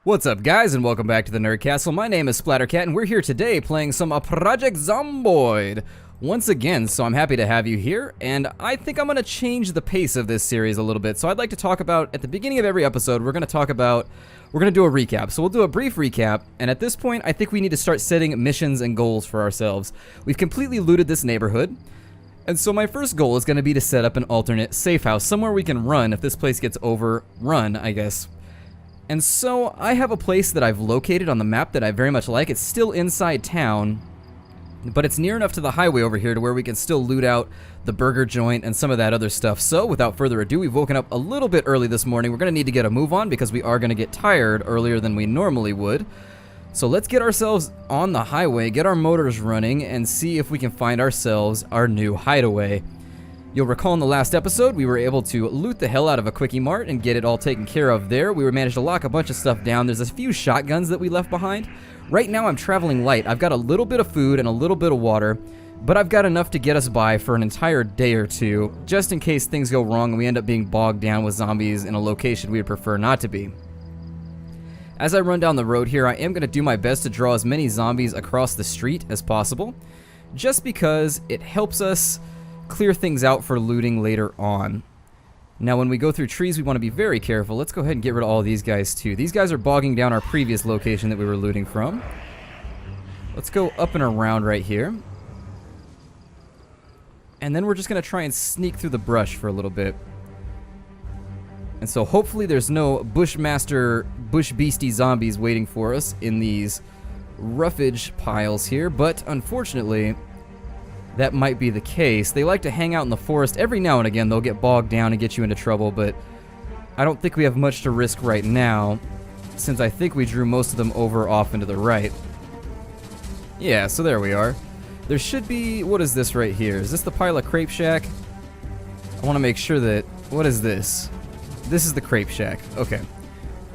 What's up, guys, and welcome back to the Nerd Castle. My name is Splattercat, and we're here today playing some Project Zomboid once again, so I'm happy to have you here, and I think I'm going to change the pace of this series a little bit. So I'd like to talk about, at the beginning of every episode, we're going to do a recap. So we'll do a brief recap, and at this point, I think we need to start setting missions and goals for ourselves. We've completely looted this neighborhood, and so my first goal is going to be to set up an alternate safe house, somewhere we can run if this place gets overrun, I guess. And so I have a place that I've located on the map that I very much like. It's still inside town, but it's near enough to the highway over here to where we can still loot out the burger joint and some of that other stuff. So without further ado, we've woken up a little bit early this morning. We're going to need to get a move on because we are going to get tired earlier than we normally would. So let's get ourselves on the highway, get our motors running, and see if we can find ourselves our new hideaway. You'll recall in the last episode, we were able to loot the hell out of a Quickie Mart and get it all taken care of there. We managed to lock a bunch of stuff down. There's a few shotguns that we left behind. Right now, I'm traveling light. I've got a little bit of food and a little bit of water, but I've got enough to get us by for an entire day or two, just in case things go wrong and we end up being bogged down with zombies in a location we would prefer not to be. As I run down the road here, I am going to do my best to draw as many zombies across the street as possible, just because it helps us clear things out for looting later on. Now when we go through trees, we want to be very careful. Let's go ahead and get rid of all of these guys too. These guys are bogging down our previous location that we were looting from. Let's go up and around right here. And then we're just going to try and sneak through the brush for a little bit. And so hopefully there's no Bushmaster, Bush Beastie zombies waiting for us in these roughage piles here, but unfortunately that might be the case. They like to hang out in the forest. Every now and again, they'll get bogged down and get you into trouble, but I don't think we have much to risk right now, since I think we drew most of them over off into the right. Yeah, so there we are. There should be... what is this right here? Is this the pile of Crepe Shack? I want to make sure that... what is this? This is the Crepe Shack. Okay.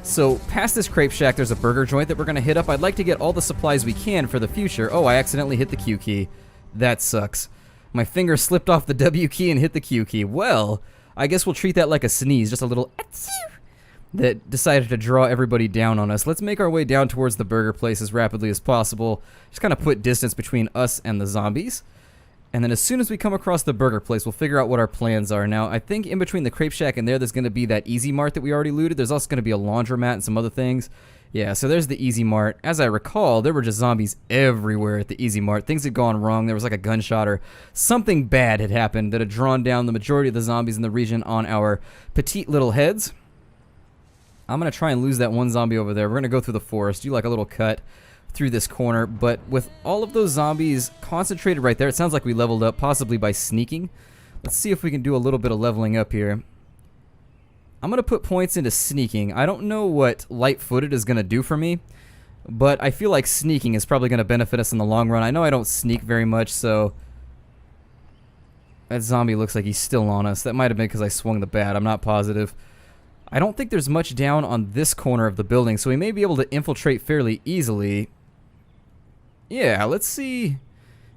So, past this Crepe Shack, there's a burger joint that we're going to hit up. I'd like to get all the supplies we can for the future. Oh, I accidentally hit the Q key. That sucks. My finger slipped off the W key and hit the Q key. Well, I guess we'll treat that like a sneeze, just a little that decided to draw everybody down on us. Let's make our way down towards the burger place as rapidly as possible. Just kind of put distance between us and the zombies. And then as soon as we come across the burger place, we'll figure out what our plans are. Now, I think in between the Crepe Shack and there's going to be that Easy Mart that we already looted. There's also going to be a laundromat and some other things. Yeah, so there's the Easy Mart. As I recall, there were just zombies everywhere at the Easy Mart. Things had gone wrong. There was like a gunshot or something bad had happened that had drawn down the majority of the zombies in the region on our petite little heads. I'm going to try and lose that one zombie over there. We're going to go through the forest, do like a little cut through this corner, but with all of those zombies concentrated right there, it sounds like we leveled up, possibly by sneaking. Let's see if we can do a little bit of leveling up here. I'm going to put points into sneaking. I don't know what light-footed is going to do for me, but I feel like sneaking is probably going to benefit us in the long run. I know I don't sneak very much, so... that zombie looks like he's still on us. That might have been because I swung the bat. I'm not positive. I don't think there's much down on this corner of the building, so we may be able to infiltrate fairly easily. Yeah, let's see...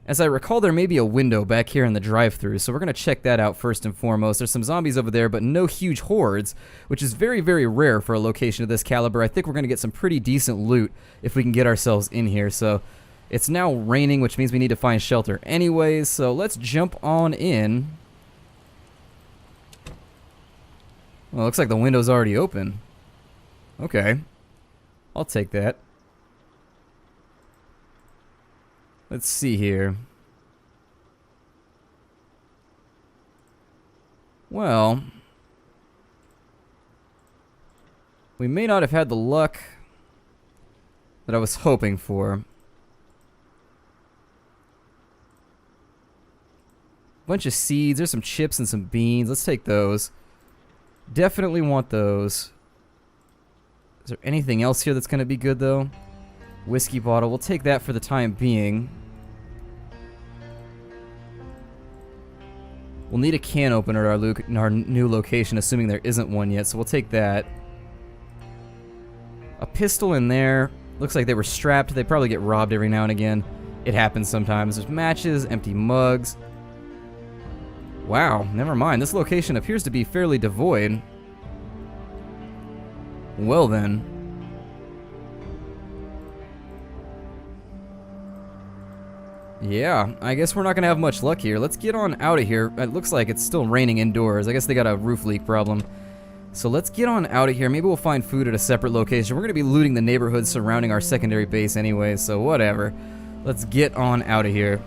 as I recall, there may be a window back here in the drive-thru, so we're going to check that out first and foremost. There's some zombies over there, but no huge hordes, which is very, very rare for a location of this caliber. I think we're going to get some pretty decent loot if we can get ourselves in here. So it's now raining, which means we need to find shelter anyways, so let's jump on in. Well, it looks like the window's already open. Okay. I'll take that. Let's see here. Well, we may not have had the luck that I was hoping for. Bunch of seeds. There's some chips and some beans. Let's take those. Definitely want those. Is there anything else here that's going to be good, though? Whiskey bottle. We'll take that for the time being. We'll need a can opener at our new location, assuming there isn't one yet, so we'll take that. A pistol in there. Looks like they were strapped. They probably get robbed every now and again. It happens sometimes. There's matches, empty mugs. Wow, never mind. This location appears to be fairly devoid. Well then. Yeah, I guess we're not gonna have much luck here. Let's get on out of here. It looks like it's still raining indoors. I guess they got a roof leak problem. So let's get on out of here. Maybe we'll find food at a separate location. We're gonna be looting the neighborhood surrounding our secondary base anyway, so whatever. Let's get on out of here.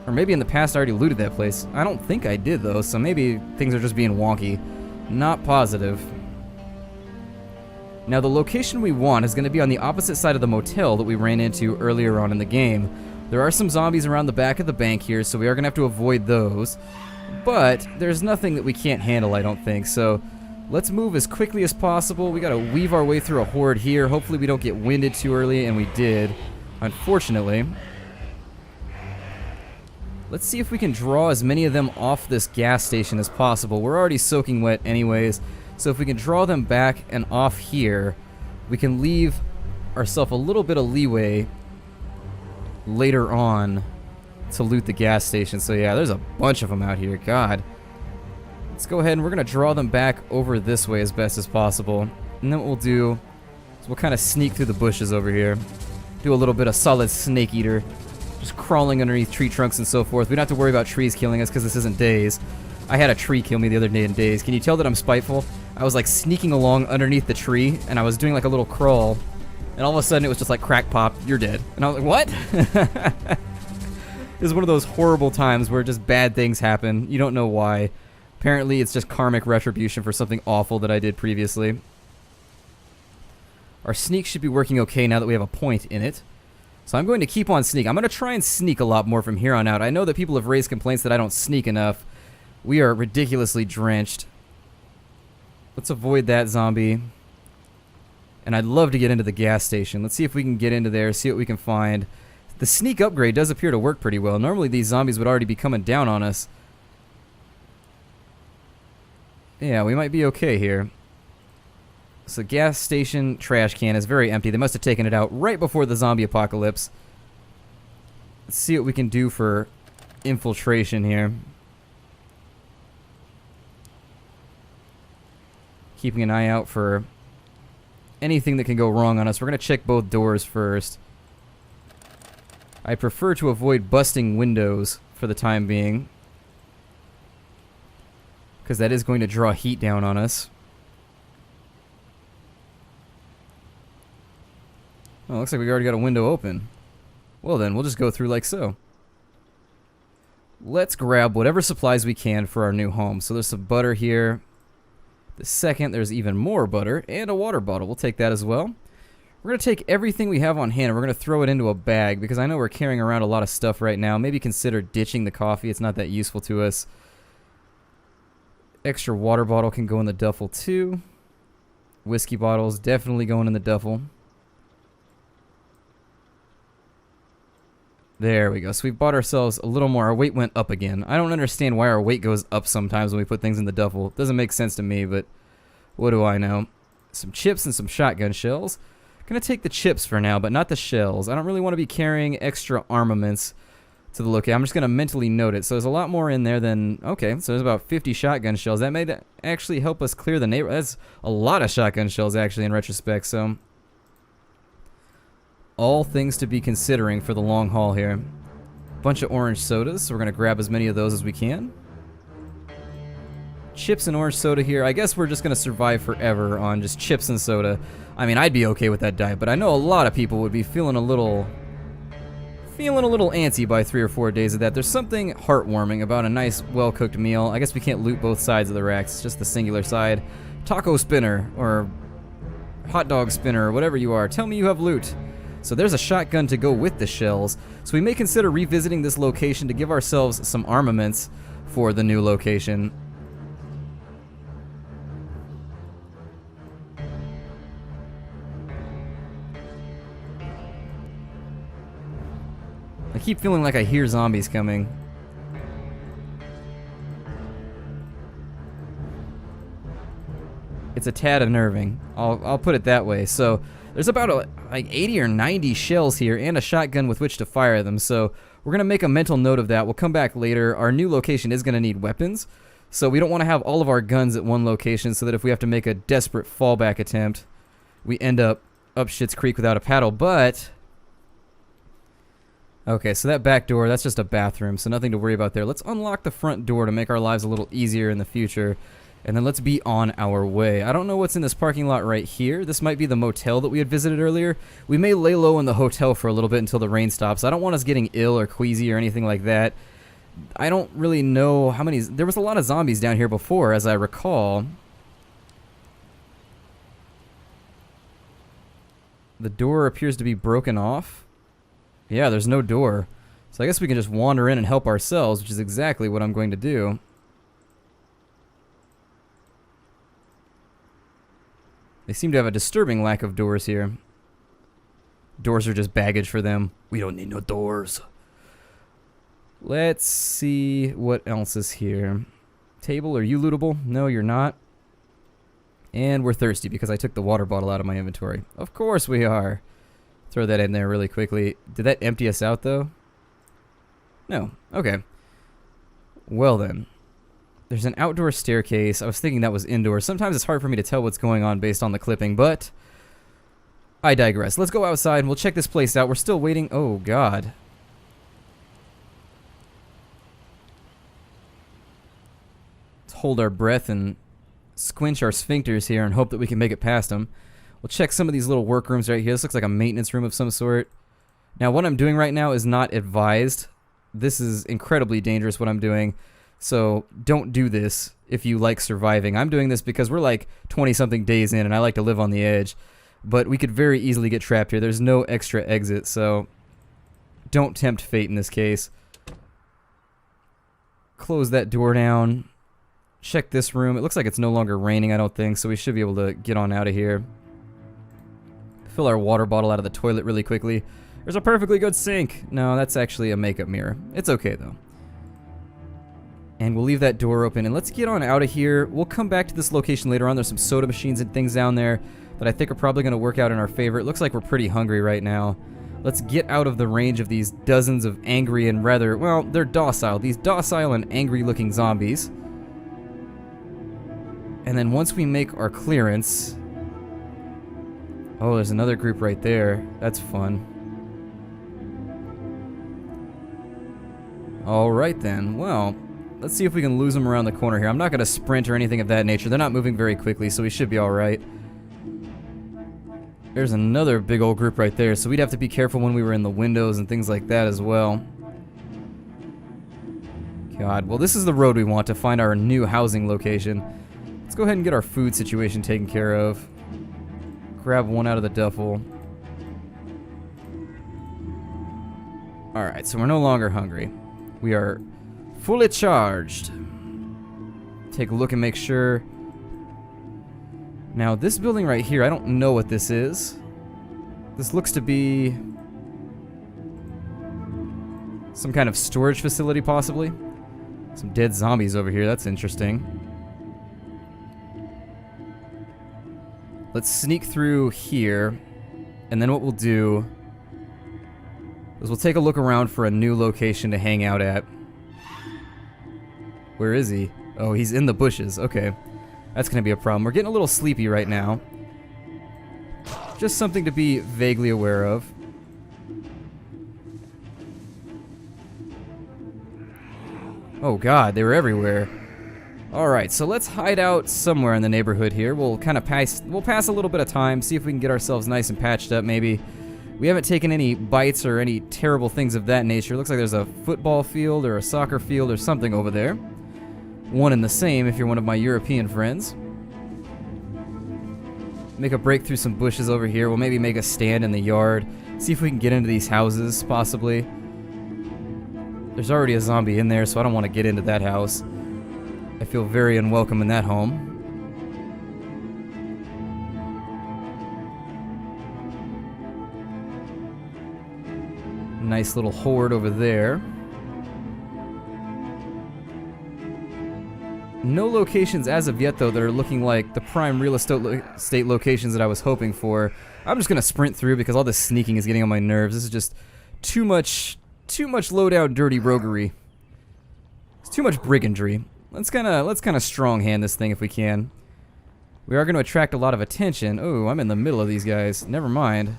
Or maybe in the past I already looted that place. I don't think I did though, so maybe things are just being wonky. Not positive. Now the location we want is gonna be on the opposite side of the motel that we ran into earlier on in the game. There are some zombies around the back of the bank here, so we are going to have to avoid those. But there's nothing that we can't handle, I don't think. So let's move as quickly as possible. We got to weave our way through a horde here. Hopefully we don't get winded too early, and we did, unfortunately. Let's see if we can draw as many of them off this gas station as possible. We're already soaking wet anyways, so if we can draw them back and off here, we can leave ourselves a little bit of leeway later on to loot the gas station. So yeah, there's a bunch of them out here. God. Let's go ahead and we're going to draw them back over this way as best as possible. And then what we'll do is we'll kind of sneak through the bushes over here. Do a little bit of solid snake eater. Just crawling underneath tree trunks and so forth. We don't have to worry about trees killing us because this isn't Days. I had a tree kill me the other day in Days. Can you tell that I'm spiteful? I was like sneaking along underneath the tree and I was doing like a little crawl. And all of a sudden it was just like crack pop, you're dead. And I was like, what? It's one of those horrible times where just bad things happen. You don't know why. Apparently it's just karmic retribution for something awful that I did previously. Our sneak should be working okay now that we have a point in it. So I'm going to keep on sneaking. I'm going to try and sneak a lot more from here on out. I know that people have raised complaints that I don't sneak enough. We are ridiculously drenched. Let's avoid that zombie. And I'd love to get into the gas station. Let's see if we can get into there, see what we can find. The sneak upgrade does appear to work pretty well. Normally these zombies would already be coming down on us. Yeah, we might be okay here. So gas station trash can is very empty. They must have taken it out right before the zombie apocalypse. Let's see what we can do for infiltration here. Keeping an eye out for anything that can go wrong on us. We're going to check both doors first. I prefer to avoid busting windows for the time being, because that is going to draw heat down on us. Oh, looks like we already got a window open. Well then, we'll just go through like so. Let's grab whatever supplies we can for our new home. So there's some butter here. The second, there's even more butter and a water bottle. We'll take that as well. We're going to take everything we have on hand and we're going to throw it into a bag because I know we're carrying around a lot of stuff right now. Maybe consider ditching the coffee. It's not that useful to us. Extra water bottle can go in the duffel too. Whiskey bottles definitely going in the duffel. There we go. So we've bought ourselves a little more. Our weight went up again. I don't understand why our weight goes up sometimes when we put things in the duffel. It doesn't make sense to me, but what do I know? Some chips and some shotgun shells. Gonna take the chips for now, but not the shells. I don't really want to be carrying extra armaments to the location. I'm just gonna mentally note it. So there's a lot more in there than... Okay, so there's about 50 shotgun shells. That may actually help us clear the neighborhood. That's a lot of shotgun shells, actually, in retrospect, so... All things to be considering for the long haul here. Bunch of orange sodas, so we're gonna grab as many of those as we can. Chips and orange soda here. I guess we're just gonna survive forever on just chips and soda. I mean, I'd be okay with that diet, but I know a lot of people would be feeling a little antsy by 3 or 4 days of that. There's something heartwarming about a nice, well-cooked meal. I guess we can't loot both sides of the racks, it's just the singular side. Taco spinner, or hot dog spinner, or whatever you are. Tell me you have loot. So there's a shotgun to go with the shells. So we may consider revisiting this location to give ourselves some armaments for the new location. I keep feeling like I hear zombies coming. It's a tad unnerving. I'll put it that way. So there's about like 80 or 90 shells here and a shotgun with which to fire them. So we're going to make a mental note of that. We'll come back later. Our new location is going to need weapons. So we don't want to have all of our guns at one location so that if we have to make a desperate fallback attempt, we end up Shit's Creek without a paddle. But Okay, so that back door, that's just a bathroom, so nothing to worry about there. Let's unlock the front door to make our lives a little easier in the future. And then let's be on our way. I don't know what's in this parking lot right here. This might be the motel that we had visited earlier. We may lay low in the hotel for a little bit until the rain stops. I don't want us getting ill or queasy or anything like that. I don't really know how many... There was a lot of zombies down here before, as I recall. The door appears to be broken off. Yeah, there's no door. So I guess we can just wander in and help ourselves, which is exactly what I'm going to do. They seem to have a disturbing lack of doors here. Doors are just baggage for them. We don't need no doors. Let's see what else is here. Table, are you lootable? No, you're not. And we're thirsty because I took the water bottle out of my inventory. Of course we are. Throw that in there really quickly. Did that empty us out, though? No. Okay. Well, then. There's an outdoor staircase. I was thinking that was indoor. Sometimes it's hard for me to tell what's going on based on the clipping, but I digress. Let's go outside and we'll check this place out. We're still waiting. Oh, God. Let's hold our breath and squinch our sphincters here and hope that we can make it past them. We'll check some of these little workrooms right here. This looks like a maintenance room of some sort. Now, what I'm doing right now is not advised. This is incredibly dangerous, what I'm doing. So don't do this if you like surviving. I'm doing this because we're like 20-something days in and I like to live on the edge. But we could very easily get trapped here. There's no extra exit, so don't tempt fate in this case. Close that door down. Check this room. It looks like it's no longer raining, I don't think, so we should be able to get on out of here. Fill our water bottle out of the toilet really quickly. There's a perfectly good sink. No, that's actually a makeup mirror. It's okay, though. And we'll leave that door open, and let's get on out of here. We'll come back to this location later on. There's some soda machines and things down there that I think are probably going to work out in our favor. It looks like we're pretty hungry right now. Let's get out of the range of these dozens of angry and rather, well, they're docile. These docile and angry-looking zombies. And then once we make our clearance... Oh, there's another group right there. That's fun. Alright then, well... Let's see if we can lose them around the corner here. I'm not going to sprint or anything of that nature. They're not moving very quickly, so we should be alright. There's another big old group right there, so we'd have to be careful when we were in the windows and things like that as well. God, well, this is the road we want to find our new housing location. Let's go ahead and get our food situation taken care of. Grab one out of the duffel. Alright, so we're no longer hungry. We are... fully charged. Take a look and make sure. Now, this building right here, I don't know what this is. This looks to be some kind of storage facility, possibly. Some dead zombies over here. That's interesting. Let's sneak through here, and then what we'll do is we'll take a look around for a new location to hang out at. Where is he? Oh, he's in the bushes. Okay. That's going to be a problem. We're getting a little sleepy right now. Just something to be vaguely aware of. Oh god, they were everywhere. Alright, so let's hide out somewhere in the neighborhood here. We'll kind of pass a little bit of time, see if we can get ourselves nice and patched up maybe. We haven't taken any bites or any terrible things of that nature. Looks like there's a football field or a soccer field or something over there. One and the same if you're one of my European friends. Make a break through some bushes over here. We'll maybe make a stand in the yard. See if we can get into these houses, possibly. There's already a zombie in there, so I don't want to get into that house. I feel very unwelcome in that home. Nice little horde over there. No locations as of yet, though, that are looking like the prime real estate locations that I was hoping for. I'm just going to sprint through because all this sneaking is getting on my nerves. This is just too much low-down dirty roguery. It's too much brigandry. Let's kind of strong hand this thing if we can. We are going to attract a lot of attention. Oh, I'm in the middle of these guys. Never mind.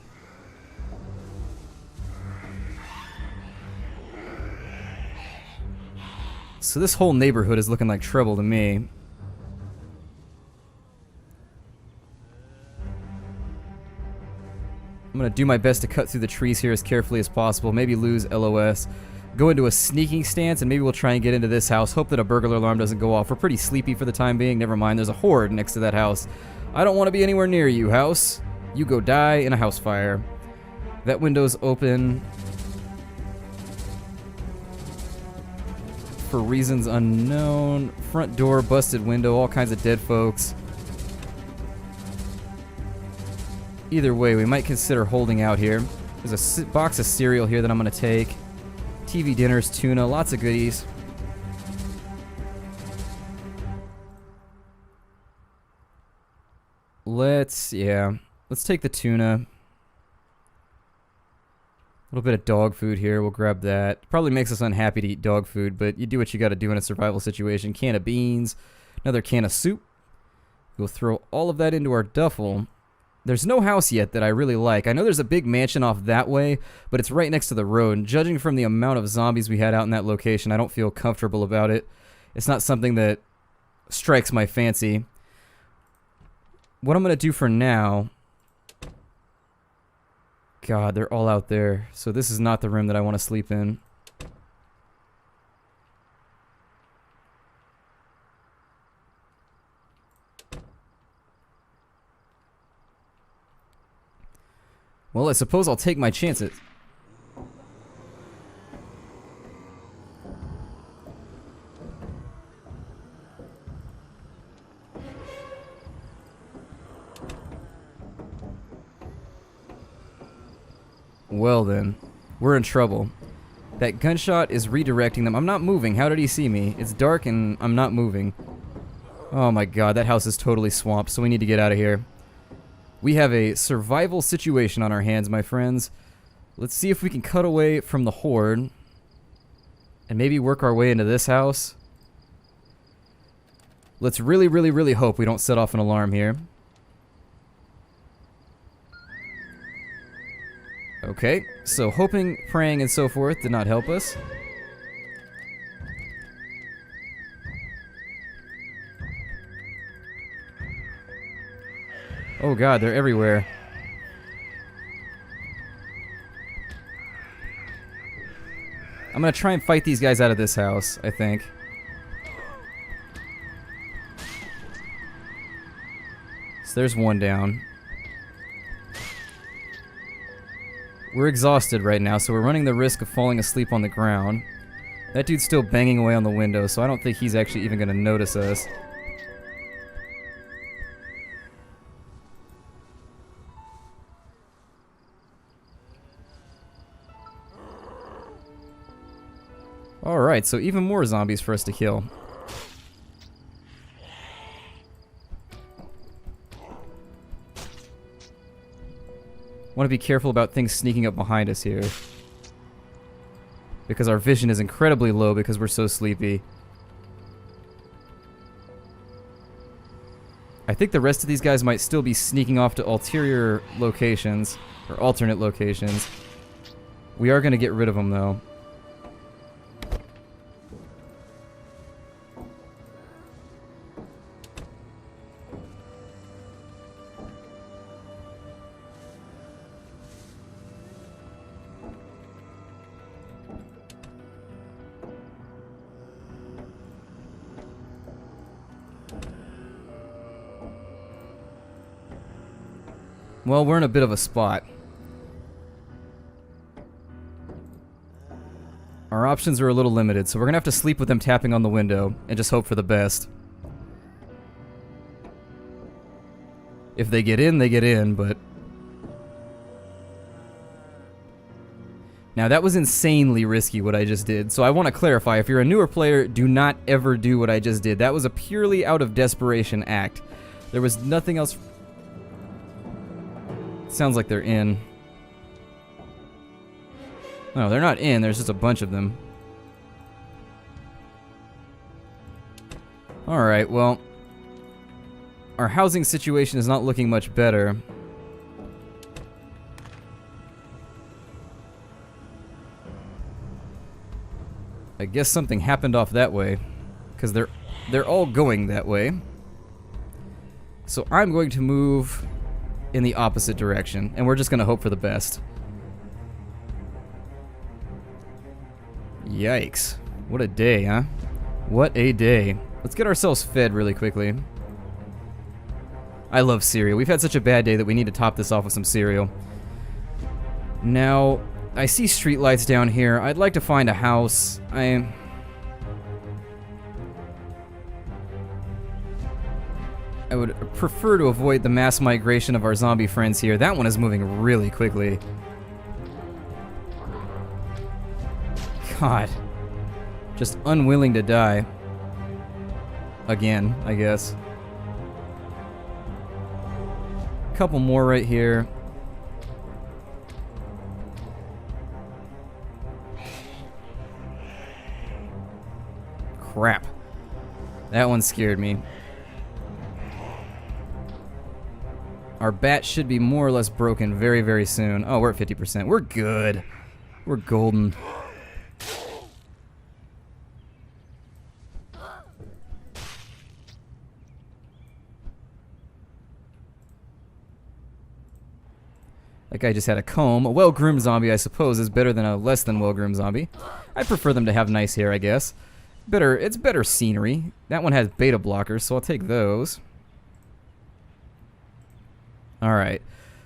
So this whole neighborhood is looking like trouble to me. I'm gonna do my best to cut through the trees here as carefully as possible. Maybe lose LOS. Go into a sneaking stance, and maybe we'll try and get into this house. Hope that a burglar alarm doesn't go off. We're pretty sleepy for the time being. Never mind, there's a horde next to that house. I don't want to be anywhere near you, house. You go die in a house fire. That window's open. For reasons unknown. Front door, busted window, all kinds of dead folks. Either way, we might consider holding out here. There's a box of cereal here that I'm going to take. TV dinners, tuna, lots of goodies. Let's take the tuna. A little bit of dog food here, we'll grab that. Probably makes us unhappy to eat dog food, but you do what you gotta do in a survival situation. Can of beans, another can of soup. We'll throw all of that into our duffel. There's no house yet that I really like. I know there's a big mansion off that way, but it's right next to the road. And judging from the amount of zombies we had out in that location, I don't feel comfortable about it. It's not something that strikes my fancy. What I'm going to do for now... God, they're all out there. So this is not the room that I want to sleep in. Well, I suppose I'll take my chances. Well then, we're in trouble. That gunshot is redirecting them. I'm not moving. How did he see me? It's dark and I'm not moving. Oh my god, that house is totally swamped, so we need to get out of here. We have a survival situation on our hands, my friends. Let's see if we can cut away from the horde and maybe work our way into this house. Let's really, really, really hope we don't set off an alarm here. Okay, so hoping, praying, and so forth did not help us. Oh god, they're everywhere. I'm gonna try and fight these guys out of this house, I think. So there's one down. We're exhausted right now, so we're running the risk of falling asleep on the ground. That dude's still banging away on the window, so I don't think he's actually even gonna notice us. Alright, so even more zombies for us to kill. Want to be careful about things sneaking up behind us here. Because our vision is incredibly low because we're so sleepy. I think the rest of these guys might still be sneaking off to ulterior locations, or alternate locations. We are going to get rid of them though. Well, we're in a bit of a spot. Our options are a little limited, so we're gonna have to sleep with them tapping on the window and just hope for the best. If they get in, but... Now, that was insanely risky, what I just did, so I want to clarify, if you're a newer player, do not ever do what I just did. That was a purely out of desperation act. There was nothing else... Sounds like they're in. No, they're not in. There's just a bunch of them. Alright, well. Our housing situation is not looking much better. I guess something happened off that way, because they're all going that way. So I'm going to move in the opposite direction, and we're just going to hope for the best. Yikes. What a day, huh? What a day. Let's get ourselves fed really quickly. I love cereal. We've had such a bad day that we need to top this off with some cereal. Now, I see streetlights down here. I'd like to find a house. I would prefer to avoid the mass migration of our zombie friends here. That one is moving really quickly. God. Just unwilling to die. Again, I guess. Couple more right here. Crap. That one scared me. Our bat should be more or less broken very, very soon. Oh, we're at 50%. We're good. We're golden. That guy just had a comb. A well-groomed zombie, I suppose, is better than a less than well-groomed zombie. I prefer them to have nice hair, I guess. It's better scenery. That one has beta blockers, so I'll take those. Alright.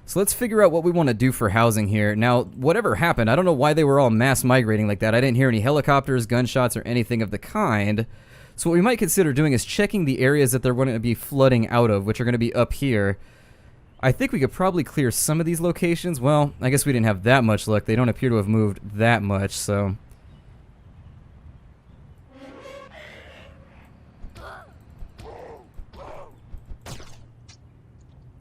So let's figure out what we want to do for housing here. Now, whatever happened, I don't know why they were all mass migrating like that. I didn't hear any helicopters, gunshots, or anything of the kind. So what we might consider doing is checking the areas that they're going to be flooding out of, which are going to be up here. I think we could probably clear some of these locations. Well, I guess we didn't have that much luck. They don't appear to have moved that much, so...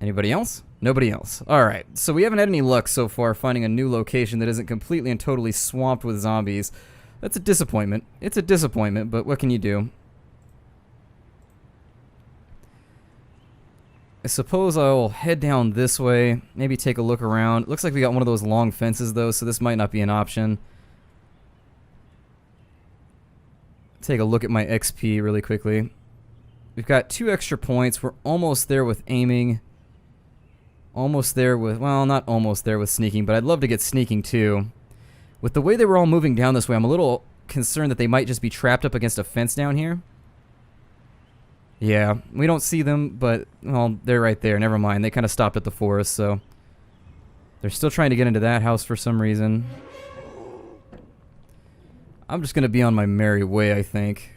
Anybody else? Nobody else. Alright, so we haven't had any luck so far finding a new location that isn't completely and totally swamped with zombies. That's a disappointment. It's a disappointment, but what can you do? I suppose I'll head down this way, maybe take a look around. Looks like we got one of those long fences though, so this might not be an option. Take a look at my XP really quickly. We've got 2 extra points. We're almost there with aiming. Almost there with, well, not almost there with sneaking, but I'd love to get sneaking too. With the way they were all moving down this way, I'm a little concerned that they might just be trapped up against a fence down here. Yeah, we don't see them, but, well, they're right there. Never mind. They kind of stopped at the forest, so... They're still trying to get into that house for some reason. I'm just going to be on my merry way, I think.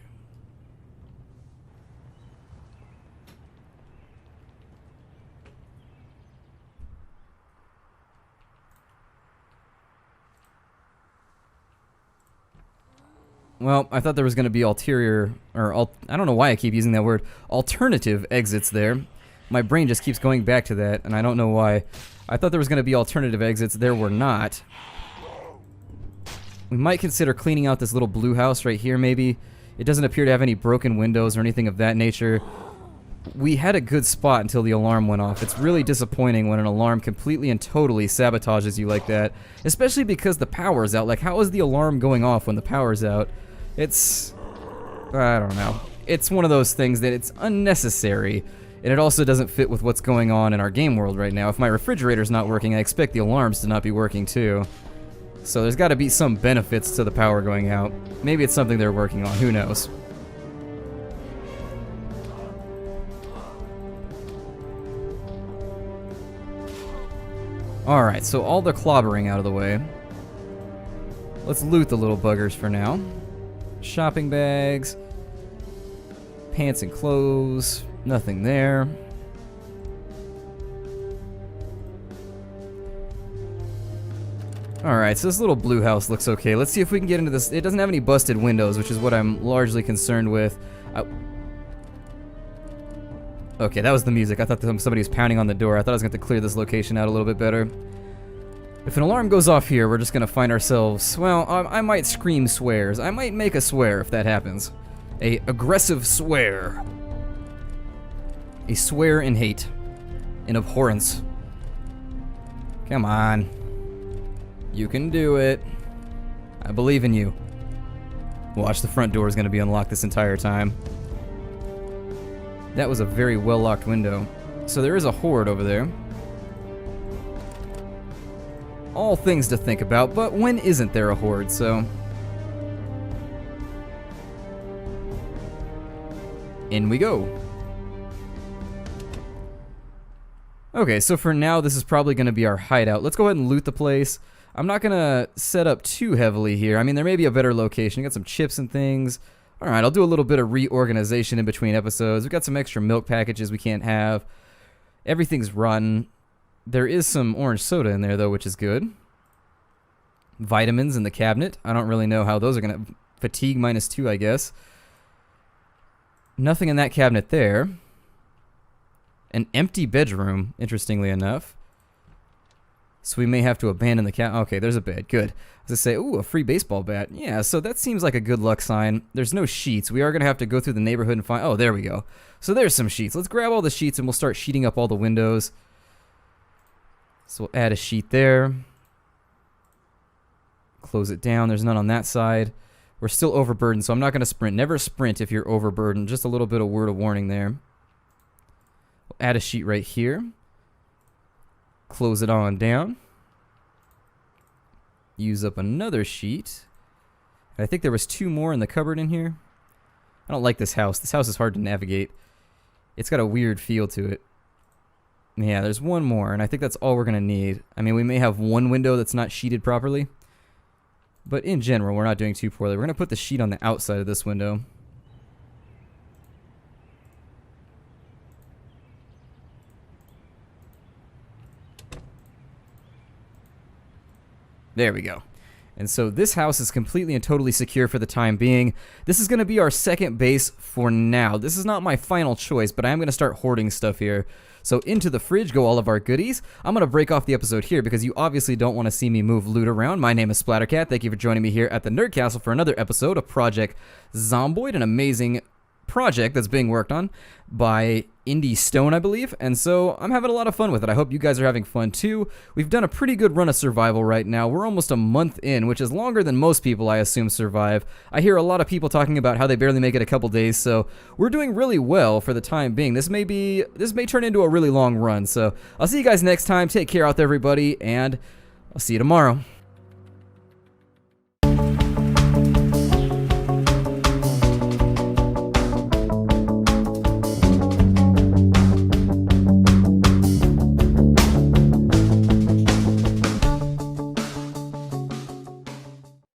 Well, I thought there was going to be ulterior, or I don't know why I keep using that word, alternative exits there. My brain just keeps going back to that, and I don't know why. I thought there was going to be alternative exits. There were not. We might consider cleaning out this little blue house right here, maybe. It doesn't appear to have any broken windows or anything of that nature. We had a good spot until the alarm went off. It's really disappointing when an alarm completely and totally sabotages you like that, especially because the power's out. Like, how is the alarm going off when the power's out? It's... I don't know. It's one of those things that it's unnecessary, and it also doesn't fit with what's going on in our game world right now. If my refrigerator's not working, I expect the alarms to not be working too. So there's got to be some benefits to the power going out. Maybe it's something they're working on, who knows. Alright, so all the clobbering out of the way. Let's loot the little buggers for now. Shopping bags. Pants and clothes. Nothing there. Alright, so this little blue house looks okay. Let's see if we can get into this. It doesn't have any busted windows, which is what I'm largely concerned with. Okay, that was the music. I thought somebody was pounding on the door. I thought I was going to clear this location out a little bit better. If an alarm goes off here, we're just going to find ourselves... Well, I might scream swears. I might make a swear if that happens. A aggressive swear. A swear in hate. In abhorrence. Come on. You can do it. I believe in you. Watch, the front door is going to be unlocked this entire time. That was a very well-locked window. So there is a horde over there. All things to think about, but when isn't there a horde, so... in we go. Okay, so for now, this is probably going to be our hideout. Let's go ahead and loot the place. I'm not going to set up too heavily here. I mean, there may be a better location. Got some chips and things. Alright, I'll do a little bit of reorganization in between episodes. We've got some extra milk packages we can't have. Everything's rotten. There is some orange soda in there, though, which is good. Vitamins in the cabinet. I don't really know how those are going to... fatigue -2, I guess. Nothing in that cabinet there. An empty bedroom, interestingly enough. So we may have to abandon the cat. Okay, there's a bed. Good. I was going to say, ooh, a free baseball bat. Yeah, so that seems like a good luck sign. There's no sheets. We are going to have to go through the neighborhood and find... oh, there we go. So there's some sheets. Let's grab all the sheets and we'll start sheeting up all the windows. So we'll add a sheet there. Close it down. There's none on that side. We're still overburdened, so I'm not going to sprint. Never sprint if you're overburdened. Just a little bit of word of warning there. We'll add a sheet right here. Close it on down. Use up another sheet. I think there was 2 more in the cupboard in here. I don't like this house. This house is hard to navigate. It's got a weird feel to it. Yeah, there's 1 more, and I think that's all we're going to need. I mean, we may have 1 window that's not sheeted properly. But in general, we're not doing too poorly. We're going to put the sheet on the outside of this window. There we go. And so this house is completely and totally secure for the time being. This is going to be our second base for now. This is not my final choice, but I am going to start hoarding stuff here. So into the fridge go all of our goodies. I'm going to break off the episode here because you obviously don't want to see me move loot around. My name is Splattercat. Thank you for joining me here at the Nerd Castle for another episode of Project Zomboid, an amazing project that's being worked on by Indie Stone, I believe, and so I'm having a lot of fun with it. I hope you guys are having fun too. We've done a pretty good run of survival right now. We're almost a month in, which is longer than most people, I assume, survive. I hear a lot of people talking about how they barely make it a couple days, so we're doing really well for the time being. This may turn into a really long run, so I'll see you guys next time. Take care out there, everybody, and I'll see you tomorrow.